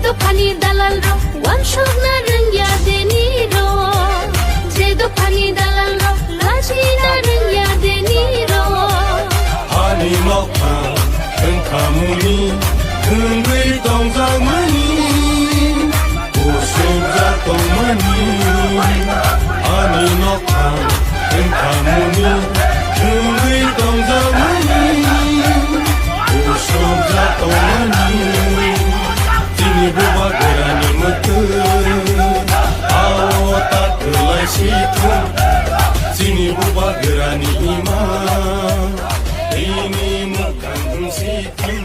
dofani dalal ro wan shogna rangya deni ro je dofani dalal ro lachina rangya deni ro Hani mokha kamuni Kungui tongzang mani Usubza tong mani Hani mokha kamuni Kungui tongzang mani Usubza tong mani Tini buba gerani mutu Awo tak kelai situ Tini buba gerani ima Ini mukan situ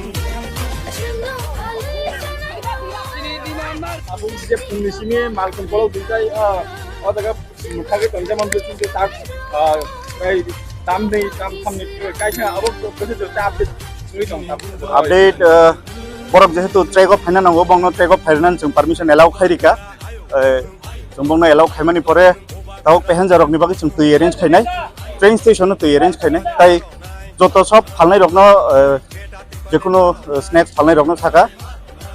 Abang sejak musimnya malkan kalau dikai orang mukaga tangga mampu cinta tak kayak tam nih tam nih kayaknya abang betul betul update suri dong update borok jehetu track of finance nango bangno track of finance जों permission allow khairika जों bangno allow khaimani pore tau passenger rok ni bagi जों tui arrange khainai train station no tui arrange khainai tai joto sob phalnai rokno जेकुनो snacks phalnai rokno thaka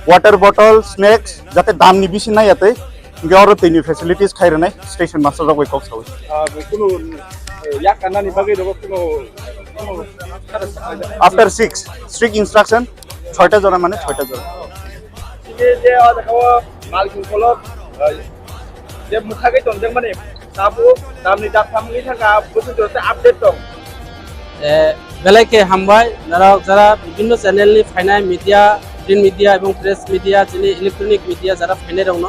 water bottle snacks jate dam ni bisi nai ate garo tini facilities khairnai station master rok kok sawi kuno yak karena nih bagi rok kuno after 6 strict instruction 6টা জনা মানে 6টা জনা যে ada kawa malkan kalau যে mukaga tangga mana tabu tam nih tak tam nih thaka betul betul update dong বেলাইকে হামবাই যারা বিভিন্ন channel নি ফাইনাল মিডিয়া প্রিন্ট মিডিয়া এবং প্রেস মিডিয়া যিনি ইলেকট্রনিক মিডিয়া যারা ফাইনাল রং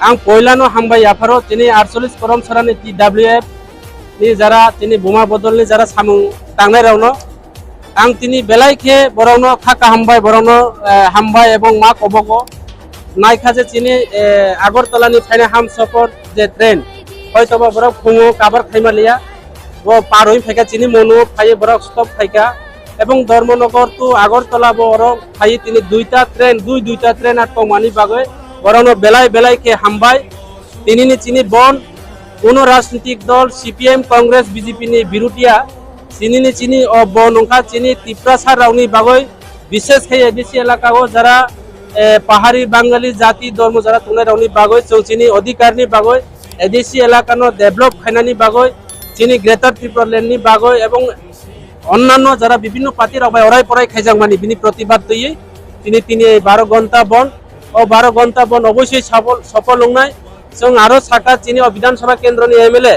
আং পয়লানো হামবাই আফারো তিনি 48 করম সরানি টিডব্লিউএফ নি যারা তিনি বোমা বদলনি যারা সামু টাংনাই রং আং তিনি বেলাইকে বরনো খাকা হামবাই বরনো হামবাই এবং মা কবগো নাইখা যে তিনি আগরতলানি ফাইনাল হাম সফর যে ট্রেন হয়তোবা বরফ খুঙো কাবার খাইমালিয়া वो पार हुई फेंका चीनी मनु फाइए बरक स्टॉप फेंका एवं धर्मनगर तो আগরতলা बरक फाइए तीनी दुईटा ट्रेन आर कमानी बागे बरनो बेलाय बेलाय के हामबाय तीनी नि चीनी बन कोनो राजनीतिक दल सीपीएम कांग्रेस बीजेपी नि बिरुटिया चीनी नि चीनी बनंखा चीनी तिप्रासार रावनी बागे विशेष के एडिसी एलाका को जरा पाहाड़ी बांगाली जाति धर्म जरा तुने रावनी बागे चीनी अधिकारनी बागे एडिसी एलाका नो डेभलप खाइनानी बागे चीनी ग्रेटर त्रिपुरा लैंड बागय एवं अन्यान्य जरा विभिन्न पार्टी अराय पराय खाइजांमानी बिनि प्रतिबाद दिए तिनी 12 घंटा बन और 12 घंटा बन अवश्य सफल होनाय जों आरो साका चीनी विधानसभा केंद्रनि एमएलए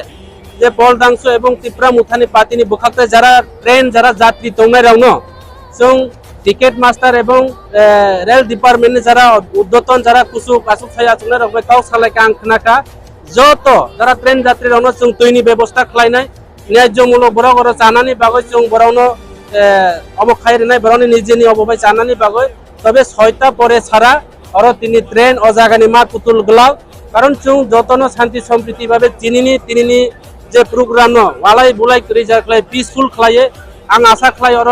जे बलदांसो एवं त्रिपुरा मुथानि पार्टीनि बुखाक्ता जरा ट्रेन जरा यात्री दंनाय रावनो जों टिकेट मास्टर एवं रेल डिपार्टमेंटनि जरा उद्यतन जरा कुसु कासु थाया जोंना रखबाय काव सालायका आं खोनाका যত যারা ট্রেন যাত্রী রওনা जों তৈনি ব্যবস্থা খাইনাय ন্যায্যমূলক বড় জানানি বাগৈ जों বরাউনো অবখাইরনাय বরাউনি নিজেনি অববাই জানানি বাগৈ তবে 6টা পরে ছাড়া আর তিনি ট্রেন অজাগানি মা পুতুল গলাও কারণ जों যতন শান্তি সম্প্রীতি ভাবে তিনিনি যে প্রোগ্রাম ওয়ালাই বুলাই করি যাখলাই পিসফুল খাইয়ে আং আশা খাই আর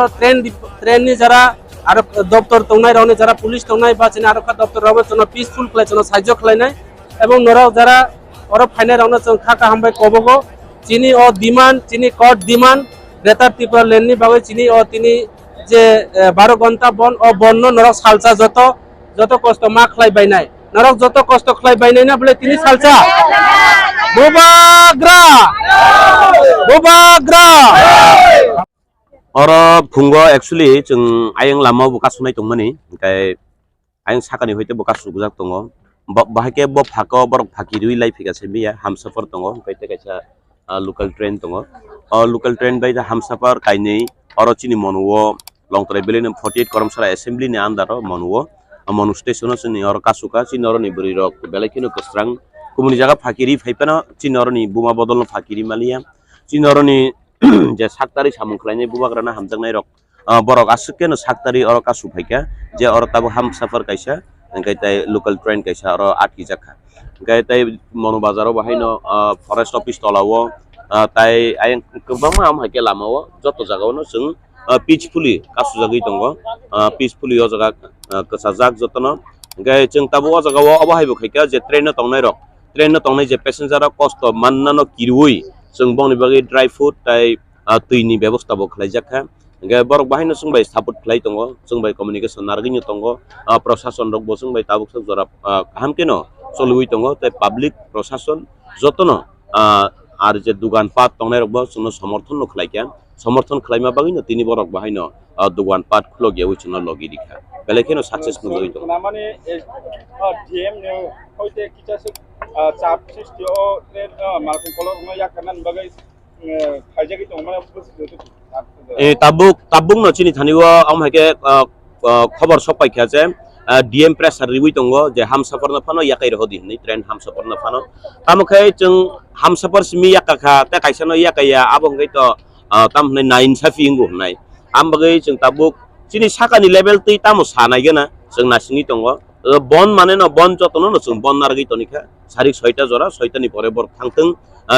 ট্রেননি যারা আর দপ্তর তংনাই রাউনি যারা পুলিশ তংনাই বা চিনি আরক্ষা দপ্তর রাউনি জন্য পিসফুল খাই জন্য সাহায্য খাইনায় এবং নরাও যারা और फाइनल राउंड जों खाका हामबाय कबगो चीनी और डिमांड चीनी कट डिमांड ग्रेटर त्रिपुरा लैंडनि बागै चीनी और तिनी जे 12 घंटा बन और बन्न नरक सालसा जत कष्ट मा खलाय बायनाय नरक जत कष्ट खलाय बायनाय ना बले तिनी सालसा बुबाग्रा और फुंगो एक्चुअली जों आयं लामा बुका सुनाय दंमोन ओमफ्राय आयं साखानि होयते बुका सुगजाक दङ बाहाके बो फाको बर फाकिरुइ लाइ फैगासे बिया हमसफर दङ ओमफ्राय कायसा लोकल ट्रेन दङ लोकल ट्रेन बाय हमसफर काइनै और चिनि मनुओ लं ट्राइबेल 48 करमसरा असेंबली नि आन्दार मनुओ मनु स्टेशन नि और कासुका चिनर नि बुरि रक बेलाखिनो कसरां कुमुनि जागा फाकिरि फाइपाना चिनर नि बुमा बदल फाकिरि मालिया चिनर नि जे साक्तारि सामुखलायनाय बुबाग्राना हामजांनाय रक बरक आसुकेनो साक्तारि और कासु फाइका जे और ताबो हमसफर कायसा ओंखायथाय लोकल ट्रेन कायसा और आटि जाखा ओंखायथाय मनु बाजाराव बाहायनो फरेस्ट ऑफिस तलावो ताय आय गोबां मा हाके लामाव जत जागावनो जों पिसफुली कासु जागै दङ पिसफुली ओ जागा कसा जाग जतन ओंखाय जों ताबो ओ जागाव अबाहायबो खायका जे ट्रेन तंनाय जे पेसेंजार कष्ट माननानो किरुइ जों बंनि बागै ड्राई फ्रुट ताय तैनि व्यवस्थाबो खालाय जाखा Ge borok bahino sungbai support khlai tongo sungbai communication nargini tongo proshashan rok bo sungbai tabuk sak jora hamkeno solui tongo te public proshashan jotono ar je dugan pat tongnai rok bo sungno समर्थन no khlaikyan समर्थन khlaima bagino tini borok bahino dugan pat khlo ge uchuno logi dikha belekeno success no joi tongo namane DM ne hoite kichas chap sৃষ্টি o malkin kolok no yakanan bagai khajagi tong mana tabuk no chini thaniwo amhake khobor sopai khaje DM pressure riwi tongo je hamsafar na phano yakai rodi ni train hamsafar na phano tamukhai chung hamsafar simi yakakha ta kaisano yakaya abongai to tamhnai nain safi ingu nai ambagai chung tabuk chini sakani level tei tamo sanai gena chung nasingi tongo bon mane no bon jotono no chung bon nargi tonika sarik 6ta jora 6ta ni pore bor thangtung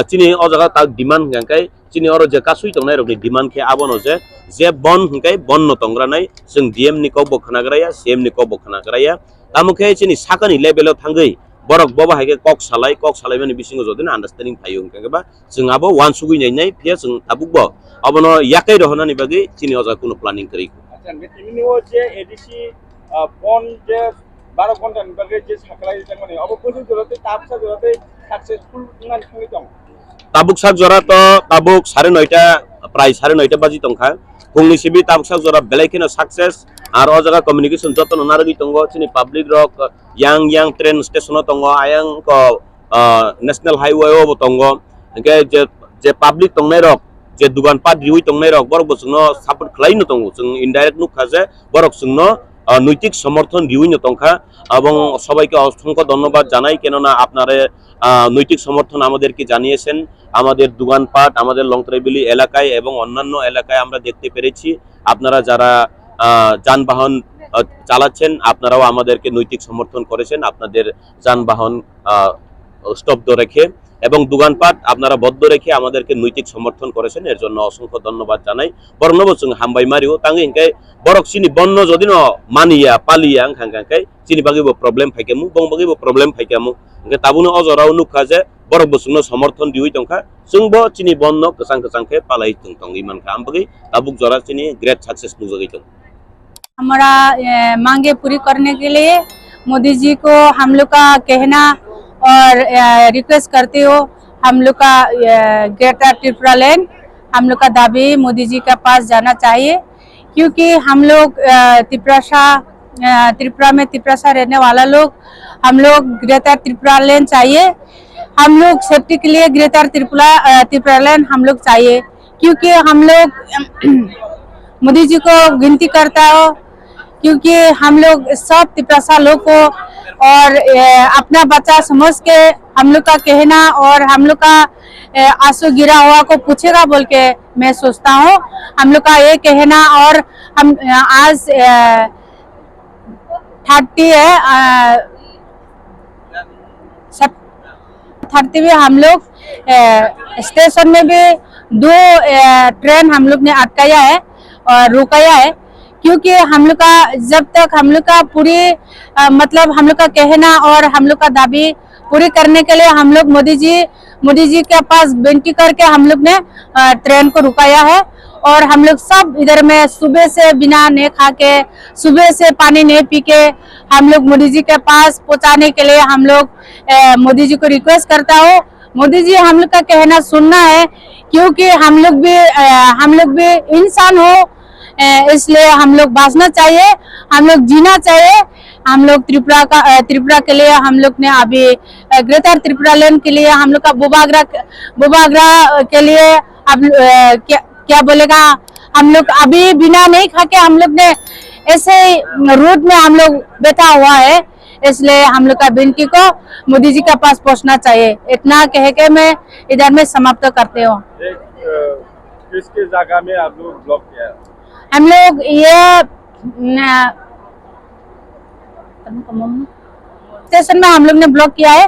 chini o jaga ta demand gangkai chini oro je kasui tongnai rokni demand khe abono je bon hingkai bon no tongra nai chung DM ni ko bokhana graya CM ni ko bokhana graya tamukhe chini sakani level o thangai borok boba haike kok salai mani bisingo jodin understanding phayo hingka ba chung abo one sugui nai phia chung tabuk bo abono yakai rohna ni bagi chini o jaga kuno planning kari acha metini o je ADC bon je 12 ঘন্টা নিবাগে যে সাকলাই মানে অবশ্যই জোরাতে তাপসা জোরাতে successful না খালি দং tabuk sak jora to tabuk 9:30 প্রায় 9:30 বাজি tongkha fungni sibi tabuk sak jora belaikeno success ar o jaga communication joto nargi tongo chini public rock yang train station tongo ayang ko national highway o tongo ge je public tongnai rok je dugan pat riwi tongnai rok borok bosungno support khlai no tongo chung indirect nu khaje borok sungno নৈতিক সমর্থন দিউইনো তংখা এবং সবাইকে অসংখ্য ধন্যবাদ জানাই কেননা আপনারা নৈতিক সমর্থন আমাদেরকে জানিয়েছেন আমাদের দোকানপাট আমাদের লংতরাইবেলি এলাকায় এবং অন্যান্য এলাকায় আমরা দেখতে পেরেছি আপনারা যারা যানবাহন চালাচ্ছেন আপনারাও আমাদেরকে নৈতিক সমর্থন করেছেন আপনাদের যানবাহন স্তব্ধ রেখে এবং দোকানপাট আপনারা বদ্ধ রেখে আমাদেরকে নৈতিক সমর্থন করেছেন এর জন্য অসংখ্য ধন্যবাদ জানাই বর্ণবচং হামবাই মারিও তাঙ্গে হিংকাই বরক চিনি বন্ন যদি ন মানিয়া পালিয়া হাঙ্কাঙ্কাই চিনি বাগিব প্রবলেম ফাইকামু বং বাগিব প্রবলেম ফাইকামু হিংকা তাবুনো অজরাও নুখা যে বরক বসুংনো সমর্থন দিউই তংখা जोंबो चिनी बन्न कसां कसांखे पालाई तंग इमानखा आमबगै ताबुक जरा चिनी ग्रेट सक्सेस नुजगै तंग हमारा मांगे पूरी करने के लिए मोदी जी को हम लोग का कहना और रिक्वेस्ट करते हो हम लोग का ग्रेटर त्रिपुरा लैंड हम लोग का दाबी मोदी जी के पास जाना चाहिए क्योंकि हम लोग त्रिपुरा में रहने वाला लोग हम लोग ग्रेटर त्रिपुरा लैंड चाहिए हम लोग सेफ्टी के लिए ग्रेटर त्रिपुरा लैंड हम लोग चाहिए क्योंकि हम लोग मोदी जी को गिनती करता हो क्योंकि हम लोग सब त्रिपुरा लोग को और अपना बच्चा समझ के हम लोग का कहना और हम लोग का आंसू गिरा हुआ को पूछेगा बोल के मैं सोचता हूँ हम लोग का ये कहना और हम आज 30 में हम लोग स्टेशन में भी 2 ट्रेन हम लोग ने अटकाया है और रुकाया है क्योंकि हम लोग का जब तक हम लोग का पूरी मतलब हम लोग का कहना और हम लोग का दाबी पूरी करने के लिए हम लोग मोदी जी के पास विनती करके हम लोग ने ट्रेन को रुकाया है और हम लोग सब इधर में सुबह से बिना नहीं खा के सुबह से पानी नहीं पी के हम लोग मोदी जी के पास पहुंचाने के लिए हम लोग मोदी जी को रिक्वेस्ट करता हूँ मोदी जी हम लोग का कहना सुनना है क्योंकि हम लोग भी इंसान हो इसलिए हम लोग बांचना चाहिए हम लोग जीना चाहिए हम लोग त्रिपुरा के लिए हम लोग ने अभी ग्रेटर त्रिपुरा लैंड के लिए हम लोग का बुबागरा के लिए अब क्या बोलेगा हम लोग अभी बिना नहीं खा के हम लोग ने ऐसे रूट में हम लोग बैठा हुआ है इसलिए हम लोग का विनती को मोदी जी के पास पहुंचना चाहिए इतना कह के मैं इधर में समाप्त करते हूँ किसके जगह में आप लोग ब्लॉक किया है हम लोग ये स्टेशन में हम लोग ने ब्लॉक किया है